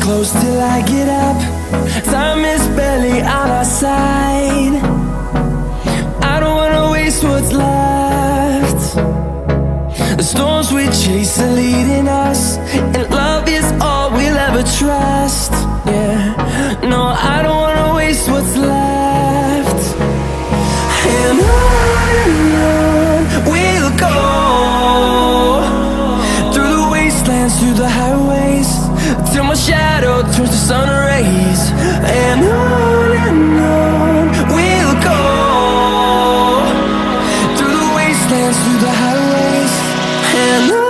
close till I get up. Time is barely on our side. I don't wanna waste what's left. The storms we chase are leading us, and love is all we'll ever trust. Yeah, no, I don't wanna waste what's left. And on we'll go, through the wastelands, through the highways, till my shadow turns to sun rays. And on we'll go, through the wastelands, through the highways, and on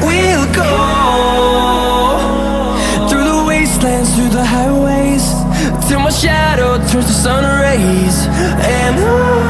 we'll go. Through the highways, till my shadow turns to sun rays. And on